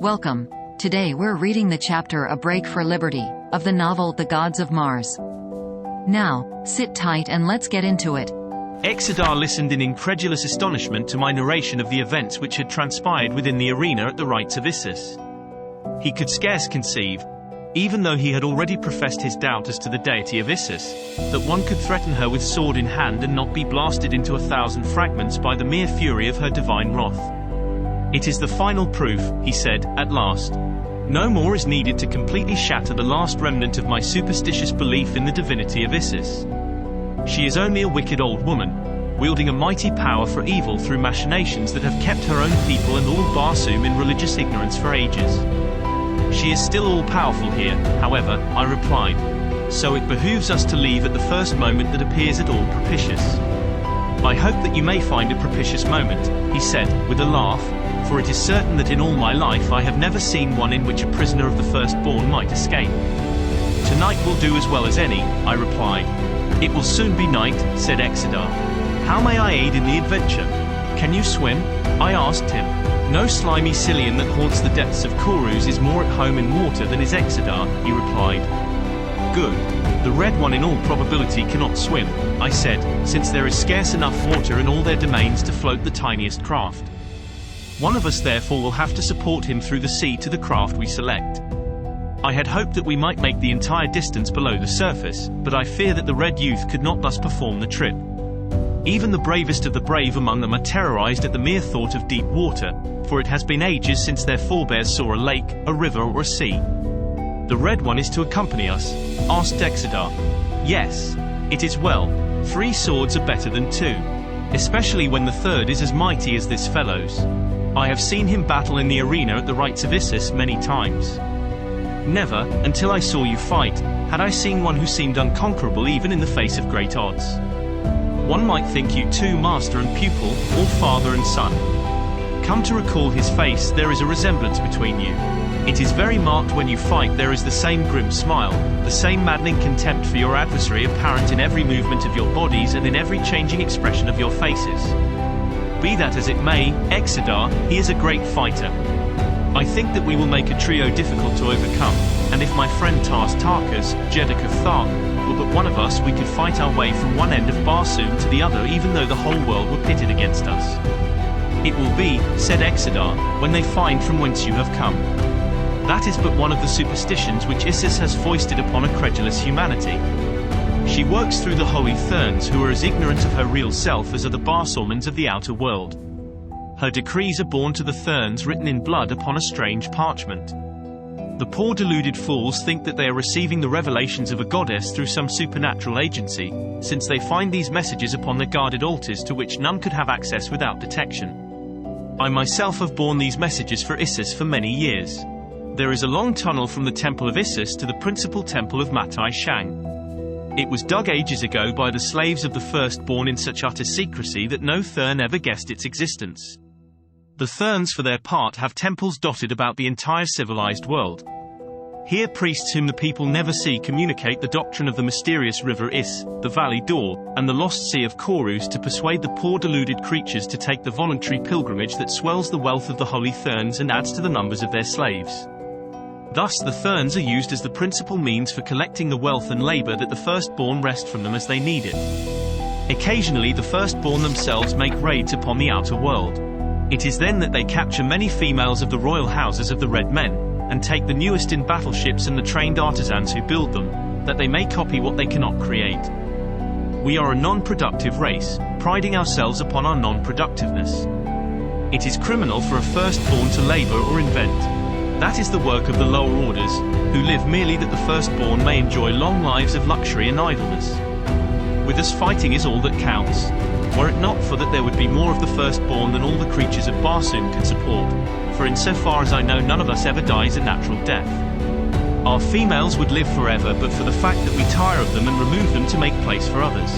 Welcome. Today we're reading the chapter A Break for Liberty, of the novel The Gods of Mars. Now, sit tight and let's get into it. Edgar listened in incredulous astonishment to my narration of the events which had transpired within the arena at the rites of Isis. He could scarce conceive, even though he had already professed his doubt as to the deity of Isis, that one could threaten her with sword in hand and not be blasted into 1,000 fragments by the mere fury of her divine wrath. "It is the final proof," he said, at last. "No more is needed to completely shatter the last remnant of my superstitious belief in the divinity of Isis. She is only a wicked old woman, wielding a mighty power for evil through machinations that have kept her own people and all Barsoom in religious ignorance for ages." "She is still all-powerful here, however," I replied. "So it behooves us to leave at the first moment that appears at all propitious." "I hope that you may find a propitious moment," he said, with a laugh, "for it is certain that in all my life I have never seen one in which a prisoner of the firstborn might escape." "Tonight will do as well as any," I replied. "It will soon be night," said Edgar. "How may I aid in the adventure?" "Can you swim?" I asked him. "No slimy Scythian that haunts the depths of Corus is more at home in water than is Edgar," he replied. "Good. The Red One in all probability cannot swim," I said, "since there is scarce enough water in all their domains to float the tiniest craft. One of us therefore will have to support him through the sea to the craft we select." I had hoped that we might make the entire distance below the surface, but I fear that the Red Youth could not thus perform the trip. Even the bravest of the brave among them are terrorized at the mere thought of deep water, for it has been ages since their forebears saw a lake, a river or a sea. "The Red One is to accompany us?" asked Edgar. "Yes. It is well. 3 swords are better than 2. Especially when the third is as mighty as this fellow's. I have seen him battle in the arena at the rites of Isis many times. Never, until I saw you fight, had I seen one who seemed unconquerable even in the face of great odds. One might think you two master and pupil, or father and son. Come to recall his face, there is a resemblance between you. It is very marked when you fight. There is the same grim smile, the same maddening contempt for your adversary apparent in every movement of your bodies and in every changing expression of your faces. Be that as it may, Edgar, he is a great fighter. I think that we will make a trio difficult to overcome, and if my friend Tarkas, Dejah Thoris, were but one of us, we could fight our way from one end of Barsoom to the other even though the whole world were pitted against us." "It will be," said Edgar, "when they find from whence you have come. That is but one of the superstitions which Isis has foisted upon a credulous humanity. She works through the holy Therns, who are as ignorant of her real self as are the Barsoomans of the outer world. Her decrees are borne to the Therns written in blood upon a strange parchment. The poor deluded fools think that they are receiving the revelations of a goddess through some supernatural agency, since they find these messages upon the guarded altars to which none could have access without detection. I myself have borne these messages for Isis for many years. There is a long tunnel from the temple of Isis to the principal temple of Matai Shang. It was dug ages ago by the slaves of the firstborn in such utter secrecy that no Thern ever guessed its existence. The Therns for their part have temples dotted about the entire civilized world. Here priests whom the people never see communicate the doctrine of the mysterious river Is, the valley Dor, and the lost sea of Corus to persuade the poor deluded creatures to take the voluntary pilgrimage that swells the wealth of the holy Therns and adds to the numbers of their slaves. Thus the Therns are used as the principal means for collecting the wealth and labor that the firstborn wrest from them as they need it. Occasionally the firstborn themselves make raids upon the outer world. It is then that they capture many females of the royal houses of the Red Men, and take the newest in battleships and the trained artisans who build them, that they may copy what they cannot create. We are a non-productive race, priding ourselves upon our non-productiveness. It is criminal for a firstborn to labor or invent. That is the work of the lower orders, who live merely that the firstborn may enjoy long lives of luxury and idleness. With us fighting is all that counts. Were it not for that there would be more of the firstborn than all the creatures of Barsoom could support, for insofar as I know none of us ever dies a natural death. Our females would live forever but for the fact that we tire of them and remove them to make place for others.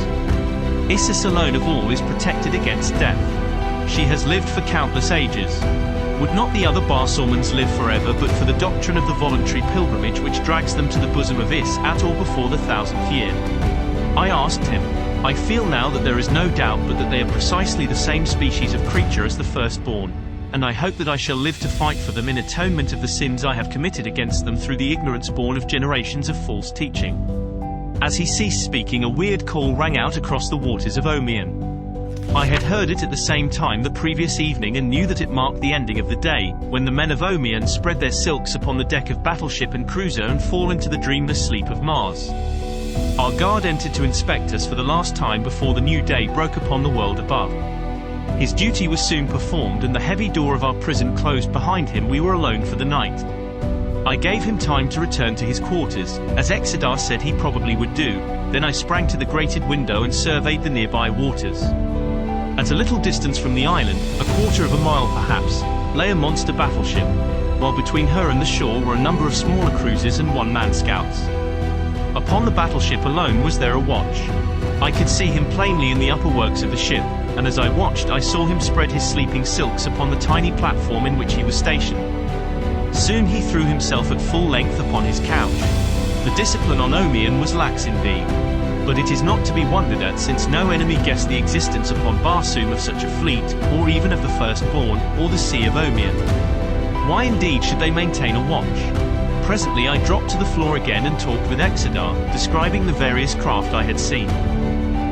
Isis alone of all is protected against death. She has lived for countless ages. Would not the other Barsoomans live forever but for the doctrine of the voluntary pilgrimage which drags them to the bosom of Is at or before the 1000th year? I asked him. I feel now that there is no doubt but that they are precisely the same species of creature as the firstborn. and I hope that I shall live to fight for them in atonement of the sins I have committed against them through the ignorance born of generations of false teaching." As he ceased speaking, a weird call rang out across the waters of Omian. I had heard it at the same time the previous evening and knew that it marked the ending of the day, when the men of Omian spread their silks upon the deck of battleship and cruiser and fall into the dreamless sleep of Mars. Our guard entered to inspect us for the last time before the new day broke upon the world above. His duty was soon performed, and the heavy door of our prison closed behind him. We were alone for the night. I gave him time to return to his quarters, as Exodar said he probably would do. Then I sprang to the grated window and surveyed the nearby waters. At a little distance from the island, a quarter of a mile perhaps, lay a monster battleship, while between her and the shore were a number of smaller cruisers and one-man scouts. Upon the battleship alone was there a watch. I could see him plainly in the upper works of the ship, and as I watched I saw him spread his sleeping silks upon the tiny platform in which he was stationed. Soon he threw himself at full length upon his couch. The discipline on Omian was lax indeed. But it is not to be wondered at, since no enemy guessed the existence upon Barsoom of such a fleet, or even of the firstborn, or the Sea of Omian. Why indeed should they maintain a watch? Presently I dropped to the floor again and talked with Exodar, describing the various craft I had seen.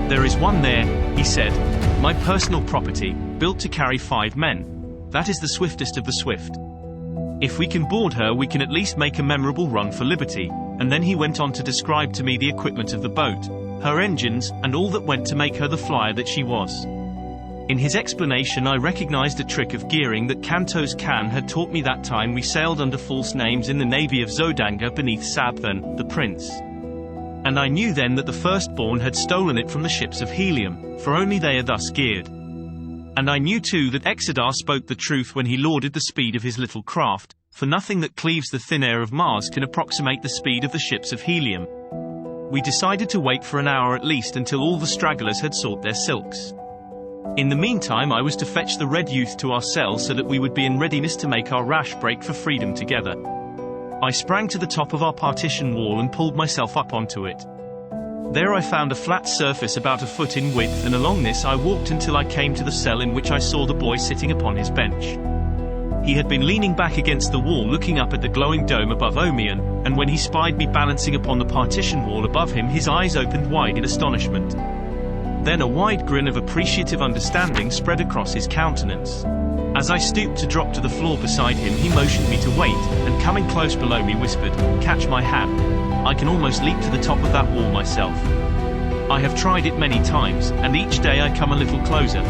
"There is one there," he said, "my personal property, built to carry 5 men. That is the swiftest of the swift. If we can board her we can at least make a memorable run for liberty." And then he went on to describe to me the equipment of the boat, her engines, and all that went to make her the flyer that she was. In his explanation I recognized a trick of gearing that Kantos Khan had taught me that time we sailed under false names in the navy of Zodanga beneath Sabthan, the prince. And I knew then that the firstborn had stolen it from the ships of Helium, for only they are thus geared. And I knew too that Exodar spoke the truth when he lauded the speed of his little craft, for nothing that cleaves the thin air of Mars can approximate the speed of the ships of Helium. We decided to wait for an hour at least until all the stragglers had sought their silks. In the meantime I was to fetch the Red Youth to our cell so that we would be in readiness to make our rash break for freedom together. I sprang to the top of our partition wall and pulled myself up onto it. There I found a flat surface about a foot in width, and along this I walked until I came to the cell in which I saw the boy sitting upon his bench. He had been leaning back against the wall looking up at the glowing dome above Omian, and when he spied me balancing upon the partition wall above him his eyes opened wide in astonishment. Then a wide grin of appreciative understanding spread across his countenance. As I stooped to drop to the floor beside him he motioned me to wait, and coming close below me whispered, "Catch my hand. I can almost leap to the top of that wall myself. I have tried it many times, and each day I come a little closer.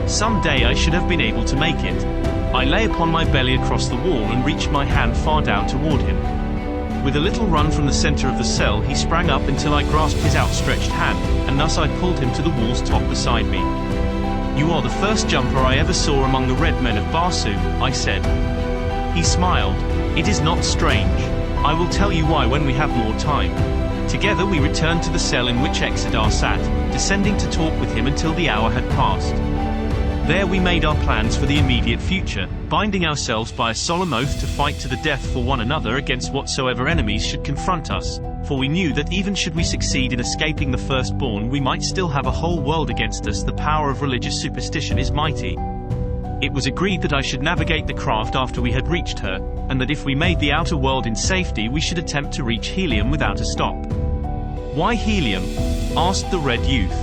Some day I should have been able to make it." I lay upon my belly across the wall and reached my hand far down toward him. With a little run from the center of the cell he sprang up until I grasped his outstretched hand, and thus I pulled him to the wall's top beside me. "You are the first jumper I ever saw among the red men of Barsoom," I said. He smiled. "It is not strange. I will tell you why when we have more time." Together we returned to the cell in which Exodar sat, descending to talk with him until the hour had passed. There we made our plans for the immediate future, binding ourselves by a solemn oath to fight to the death for one another against whatsoever enemies should confront us, for we knew that even should we succeed in escaping the firstborn we might still have a whole world against us. The power of religious superstition is mighty. It was agreed that I should navigate the craft after we had reached her, and that if we made the outer world in safety we should attempt to reach Helium without a stop. "Why Helium?" asked the Red Youth.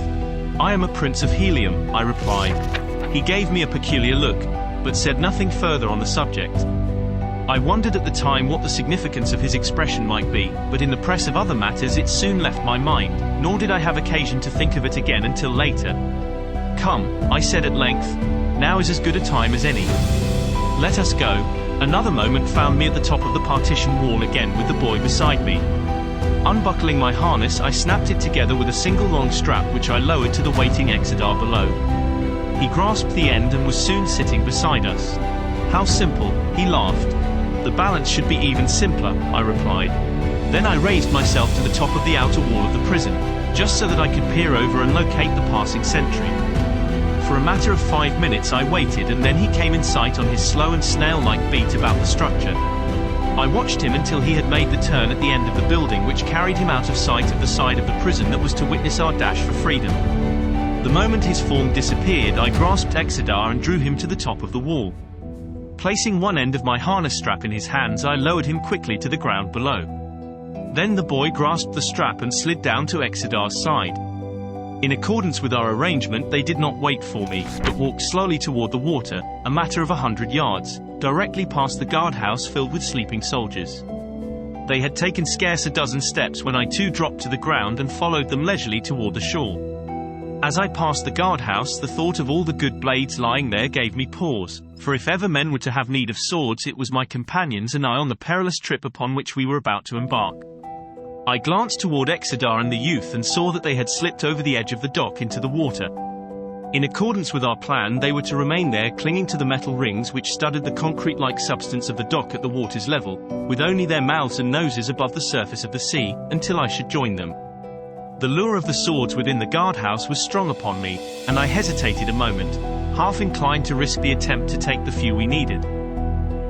"I am a prince of Helium," I replied. He gave me a peculiar look, but said nothing further on the subject. I wondered at the time what the significance of his expression might be, but in the press of other matters it soon left my mind, nor did I have occasion to think of it again until later. "Come," I said at length, "now is as good a time as any. Let us go." Another moment found me at the top of the partition wall again with the boy beside me. Unbuckling my harness I snapped it together with a single long strap which I lowered to the waiting Exodar below. He grasped the end and was soon sitting beside us. "How simple," he laughed. "The balance should be even simpler," I replied. Then I raised myself to the top of the outer wall of the prison, just so that I could peer over and locate the passing sentry. For a matter of 5 minutes I waited, and then he came in sight on his slow and snail-like beat about the structure. I watched him until he had made the turn at the end of the building which carried him out of sight of the side of the prison that was to witness our dash for freedom. The moment his form disappeared I grasped Exodar and drew him to the top of the wall. Placing one end of my harness strap in his hands, I lowered him quickly to the ground below. Then the boy grasped the strap and slid down to Exedar's side. In accordance with our arrangement, they did not wait for me, but walked slowly toward the water, a matter of 100 yards, directly past the guardhouse filled with sleeping soldiers. They had taken scarce a dozen steps when I too dropped to the ground and followed them leisurely toward the shore. As I passed the guardhouse, the thought of all the good blades lying there gave me pause, for if ever men were to have need of swords, it was my companions and I on the perilous trip upon which we were about to embark. I glanced toward Exedar and the youth and saw that they had slipped over the edge of the dock into the water. In accordance with our plan, they were to remain there clinging to the metal rings which studded the concrete-like substance of the dock at the water's level, with only their mouths and noses above the surface of the sea, until I should join them. The lure of the swords within the guardhouse was strong upon me, and I hesitated a moment, half inclined to risk the attempt to take the few we needed.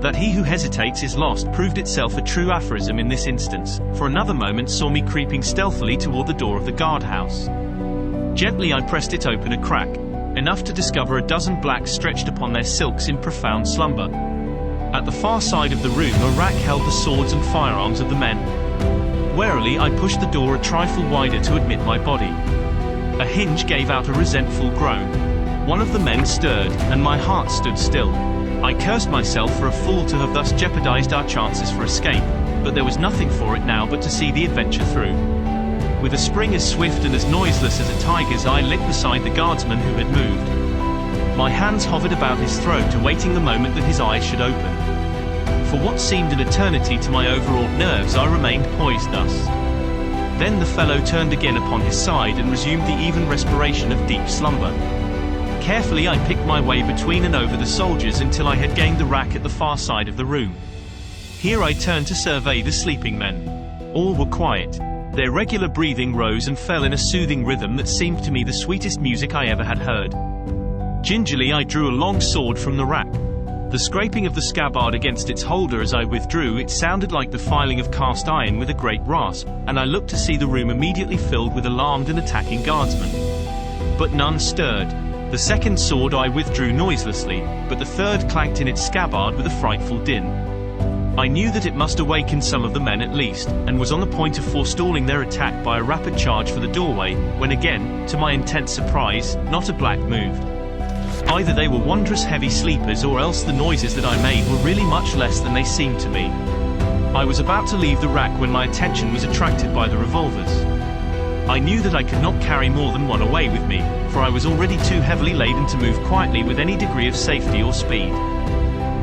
That he who hesitates is lost proved itself a true aphorism in this instance, for another moment saw me creeping stealthily toward the door of the guardhouse. Gently I pressed it open a crack, enough to discover a dozen blacks stretched upon their silks in profound slumber. At the far side of the room a rack held the swords and firearms of the men. Warily I pushed the door a trifle wider to admit my body. A hinge gave out a resentful groan. One of the men stirred, and my heart stood still. I cursed myself for a fool to have thus jeopardized our chances for escape, but there was nothing for it now but to see the adventure through. With a spring as swift and as noiseless as a tiger's, I lit beside the guardsman who had moved. My hands hovered about his throat, awaiting the moment that his eyes should open. For what seemed an eternity to my overawed nerves, I remained poised thus. Then the fellow turned again upon his side and resumed the even respiration of deep slumber. Carefully I picked my way between and over the soldiers until I had gained the rack at the far side of the room. Here I turned to survey the sleeping men. All were quiet. Their regular breathing rose and fell in a soothing rhythm that seemed to me the sweetest music I ever had heard. Gingerly I drew a long sword from the rack. The scraping of the scabbard against its holder as I withdrew it sounded like the filing of cast iron with a great rasp, and I looked to see the room immediately filled with alarmed and attacking guardsmen. But none stirred. The second sword I withdrew noiselessly, but the third clanked in its scabbard with a frightful din. I knew that it must awaken some of the men at least, and was on the point of forestalling their attack by a rapid charge for the doorway, when again, to my intense surprise, not a black moved. Either they were wondrous heavy sleepers, or else the noises that I made were really much less than they seemed to me. I was about to leave the rack when my attention was attracted by the revolvers. I knew that I could not carry more than one away with me, for I was already too heavily laden to move quietly with any degree of safety or speed.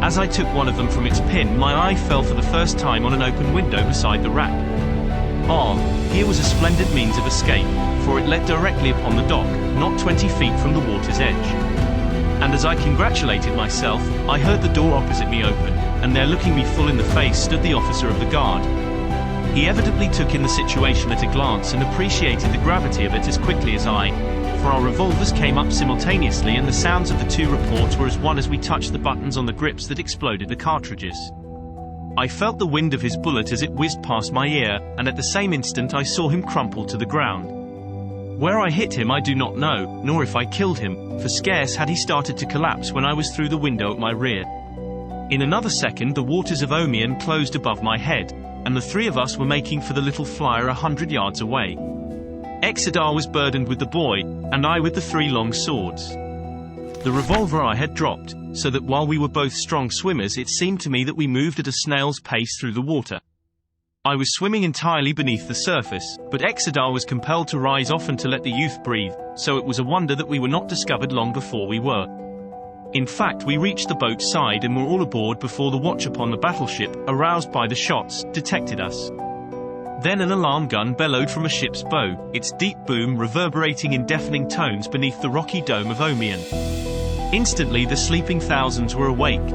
As I took one of them from its pin, my eye fell for the first time on an open window beside the rack. Ah, here was a splendid means of escape, for it led directly upon the dock, not 20 feet from the water's edge. And as I congratulated myself, I heard the door opposite me open, and there, looking me full in the face, stood the officer of the guard. He evidently took in the situation at a glance and appreciated the gravity of it as quickly as I, for our revolvers came up simultaneously and the sounds of the two reports were as one as we touched the buttons on the grips that exploded the cartridges. I felt the wind of his bullet as it whizzed past my ear, and at the same instant I saw him crumple to the ground. Where I hit him I do not know, nor if I killed him, for scarce had he started to collapse when I was through the window at my rear. In another second the waters of Omian closed above my head, and the three of us were making for the little flyer 100 yards away. Exedar was burdened with the boy, and I with the three long swords. The revolver I had dropped, so that while we were both strong swimmers it seemed to me that we moved at a snail's pace through the water. I was swimming entirely beneath the surface, but Exedar was compelled to rise often to let the youth breathe, so it was a wonder that we were not discovered long before we were. In fact, we reached the boat's side and were all aboard before the watch upon the battleship, aroused by the shots, detected us. Then an alarm gun bellowed from a ship's bow, its deep boom reverberating in deafening tones beneath the rocky dome of Omian. Instantly the sleeping thousands were awake.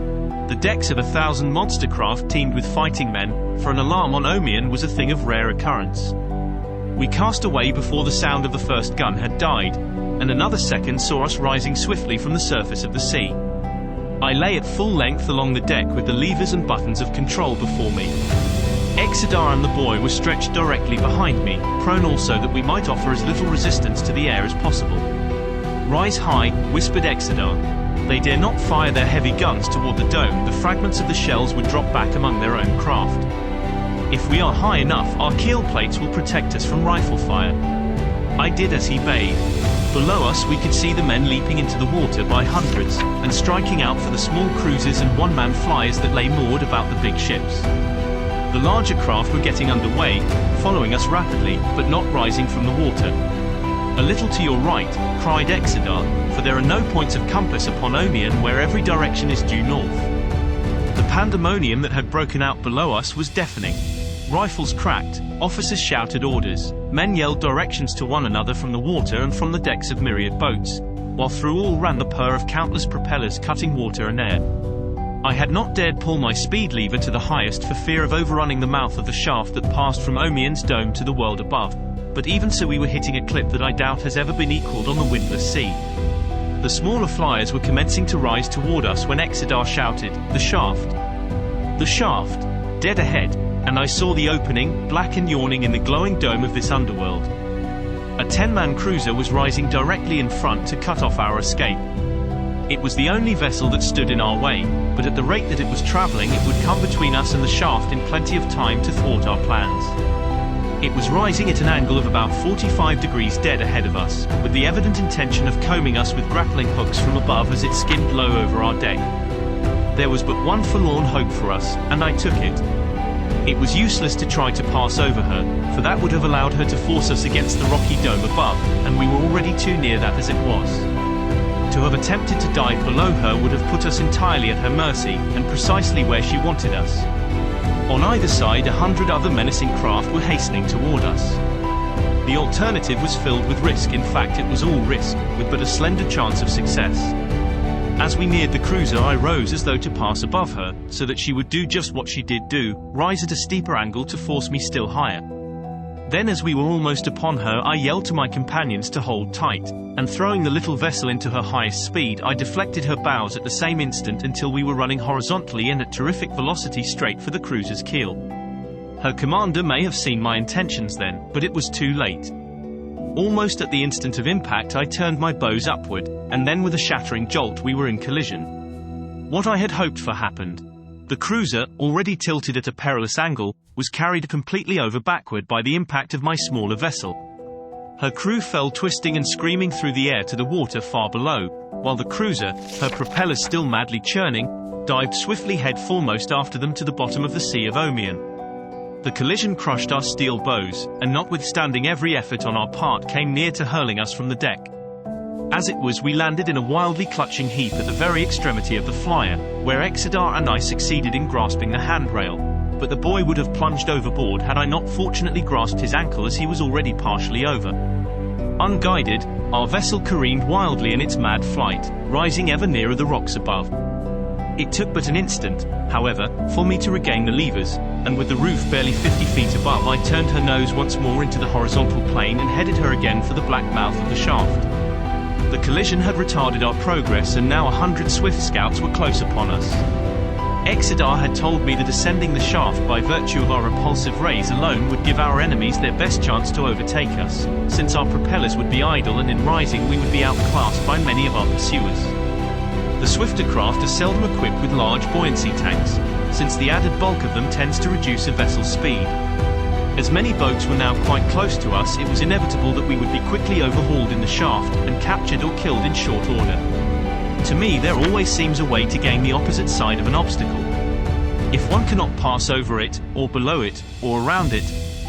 The decks of 1,000 monster craft teemed with fighting men, for an alarm on Omian was a thing of rare occurrence. We cast away before the sound of the first gun had died, and another second saw us rising swiftly from the surface of the sea. I lay at full length along the deck with the levers and buttons of control before me. Exedar and the boy were stretched directly behind me, prone also that we might offer as little resistance to the air as possible. "Rise high," whispered Exedar. They dare not fire their heavy guns toward the dome. The fragments of the shells would drop back among their own craft. If we are high enough, our keel plates will protect us from rifle fire. I did as he bade. Below us we could see the men leaping into the water by hundreds, and striking out for the small cruisers and one-man flyers that lay moored about the big ships. The larger craft were getting underway, following us rapidly, but not rising from the water. "A little to your right," cried Exeter, "for there are no points of compass upon Omian where every direction is due north." The pandemonium that had broken out below us was deafening. Rifles cracked, officers shouted orders, men yelled directions to one another from the water and from the decks of myriad boats, while through all ran the purr of countless propellers cutting water and air. I had not dared pull my speed lever to the highest for fear of overrunning the mouth of the shaft that passed from Omian's dome to the world above, but even so we were hitting a clip that I doubt has ever been equaled on the windless sea. The smaller flyers were commencing to rise toward us when Exeter shouted, "The shaft! The shaft! Dead ahead!" And I saw the opening, black and yawning in the glowing dome of this underworld. A 10-man cruiser was rising directly in front to cut off our escape. It was the only vessel that stood in our way, but at the rate that it was traveling it would come between us and the shaft in plenty of time to thwart our plans. It was rising at an angle of about 45 degrees dead ahead of us, with the evident intention of combing us with grappling hooks from above as it skimmed low over our deck. There was but one forlorn hope for us, and I took it. It was useless to try to pass over her, for that would have allowed her to force us against the rocky dome above, and we were already too near that as it was. To have attempted to dive below her would have put us entirely at her mercy, and precisely where she wanted us. On either side 100 other menacing craft were hastening toward us. The alternative was filled with risk. In fact, it was all risk, with but a slender chance of success. As we neared the cruiser I rose as though to pass above her, so that she would do just what she did do, rise at a steeper angle to force me still higher. Then as we were almost upon her I yelled to my companions to hold tight, and throwing the little vessel into her highest speed I deflected her bows at the same instant until we were running horizontally and at terrific velocity straight for the cruiser's keel. Her commander may have seen my intentions then, but it was too late. Almost at the instant of impact I turned my bows upward, and then with a shattering jolt we were in collision. What I had hoped for happened. The cruiser, already tilted at a perilous angle, was carried completely over backward by the impact of my smaller vessel. Her crew fell twisting and screaming through the air to the water far below, while the cruiser, her propellers still madly churning, dived swiftly head foremost after them to the bottom of the Sea of Omian. The collision crushed our steel bows, and notwithstanding every effort on our part came near to hurling us from the deck. As it was we landed in a wildly clutching heap at the very extremity of the flyer, where Exeter and I succeeded in grasping the handrail, but the boy would have plunged overboard had I not fortunately grasped his ankle as he was already partially over. Unguided, our vessel careened wildly in its mad flight, rising ever nearer the rocks above. It took but an instant, however, for me to regain the levers, and with the roof barely 50 feet above I turned her nose once more into the horizontal plane and headed her again for the black mouth of the shaft. The collision had retarded our progress and now 100 swift scouts were close upon us. Exeter had told me that ascending the shaft by virtue of our repulsive rays alone would give our enemies their best chance to overtake us, since our propellers would be idle and in rising we would be outclassed by many of our pursuers. The swifter craft are seldom equipped with large buoyancy tanks, since the added bulk of them tends to reduce a vessel's speed. As many boats were now quite close to us, it was inevitable that we would be quickly overhauled in the shaft, and captured or killed in short order. To me there always seems a way to gain the opposite side of an obstacle. If one cannot pass over it, or below it, or around it,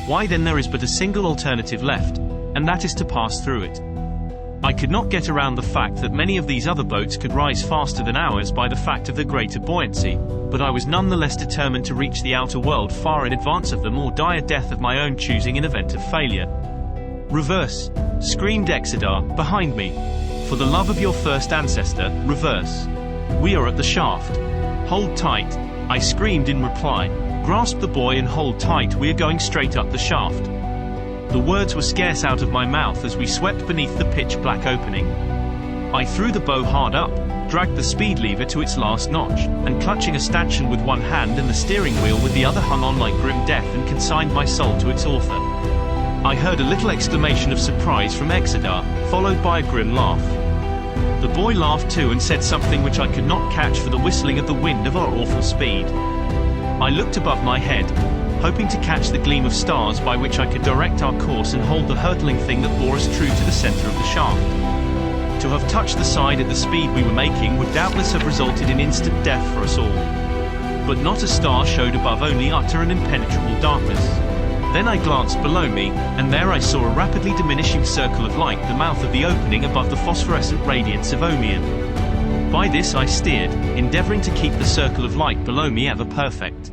why then there is but a single alternative left, and that is to pass through it. I could not get around the fact that many of these other boats could rise faster than ours by the fact of their greater buoyancy, but I was nonetheless determined to reach the outer world far in advance of them or die a death of my own choosing in event of failure. "Reverse!" screamed Exeter, behind me. "For the love of your first ancestor, reverse! We are at the shaft! Hold tight!" I screamed in reply. "Grasp the boy and hold tight, we are going straight up the shaft." The words were scarce out of my mouth as we swept beneath the pitch-black opening. I threw the bow hard up, dragged the speed lever to its last notch, and clutching a stanchion with one hand and the steering wheel with the other hung on like grim death and consigned my soul to its author. I heard a little exclamation of surprise from Exeter, followed by a grim laugh. The boy laughed too and said something which I could not catch for the whistling of the wind of our awful speed. I looked above my head, hoping to catch the gleam of stars by which I could direct our course and hold the hurtling thing that bore us true to the center of the shaft. To have touched the side at the speed we were making would doubtless have resulted in instant death for us all. But not a star showed above, only utter and impenetrable darkness. Then I glanced below me, and there I saw a rapidly diminishing circle of light, the mouth of the opening above the phosphorescent radiance of Omion. By this I steered, endeavoring to keep the circle of light below me ever perfect.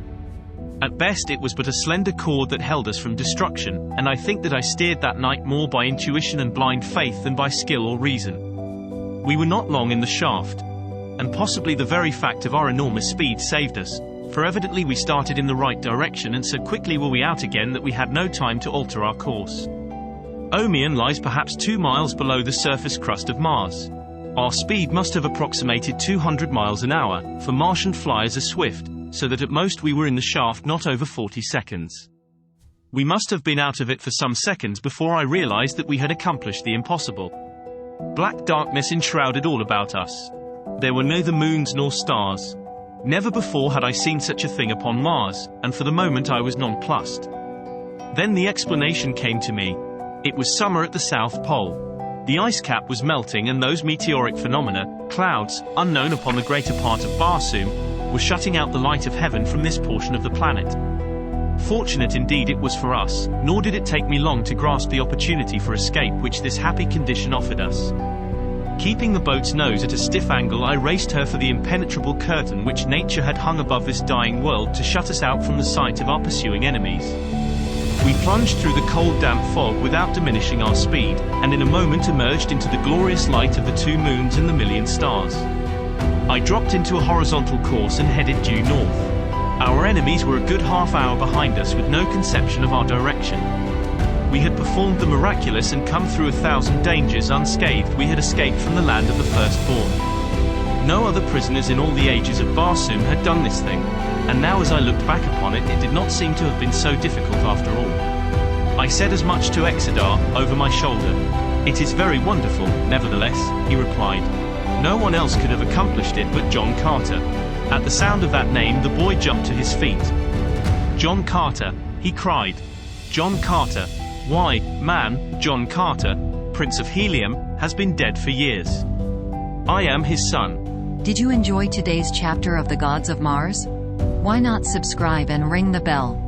At best it was but a slender cord that held us from destruction, and I think that I steered that night more by intuition and blind faith than by skill or reason. We were not long in the shaft, and possibly the very fact of our enormous speed saved us, for evidently we started in the right direction, and so quickly were we out again that we had no time to alter our course. Omion lies perhaps 2 miles below the surface crust of Mars. Our speed must have approximated 200 miles an hour, for Martian flyers are swift, so that at most we were in the shaft not over 40 seconds. We must have been out of it for some seconds before I realized that we had accomplished the impossible. Black darkness enshrouded all about us. There were neither moons nor stars. Never before had I seen such a thing upon Mars, and for the moment I was nonplussed. Then the explanation came to me. It was summer at the South Pole. The ice cap was melting, and those meteoric phenomena, clouds, unknown upon the greater part of Barsoom, were shutting out the light of heaven from this portion of the planet. Fortunate indeed it was for us, nor did it take me long to grasp the opportunity for escape which this happy condition offered us. Keeping the boat's nose at a stiff angle, I raced her for the impenetrable curtain which nature had hung above this dying world to shut us out from the sight of our pursuing enemies. We plunged through the cold damp fog without diminishing our speed, and in a moment emerged into the glorious light of the 2 moons and the million stars. I dropped into a horizontal course and headed due north. Our enemies were a good half hour behind us with no conception of our direction. We had performed the miraculous and come through 1,000 dangers unscathed. We had escaped from the land of the firstborn. No other prisoners in all the ages of Barsoom had done this thing, and now as I looked back upon it, it did not seem to have been so difficult after all. I said as much to Exeter, over my shoulder. "It is very wonderful, nevertheless," he replied. No one else could have accomplished it but John Carter. At the sound of that name the boy jumped to his feet. "John Carter," he cried. "John Carter. Why, man, John Carter, Prince of Helium, has been dead for years. I am his son." Did you enjoy today's chapter of The Gods of Mars? Why not subscribe and ring the bell?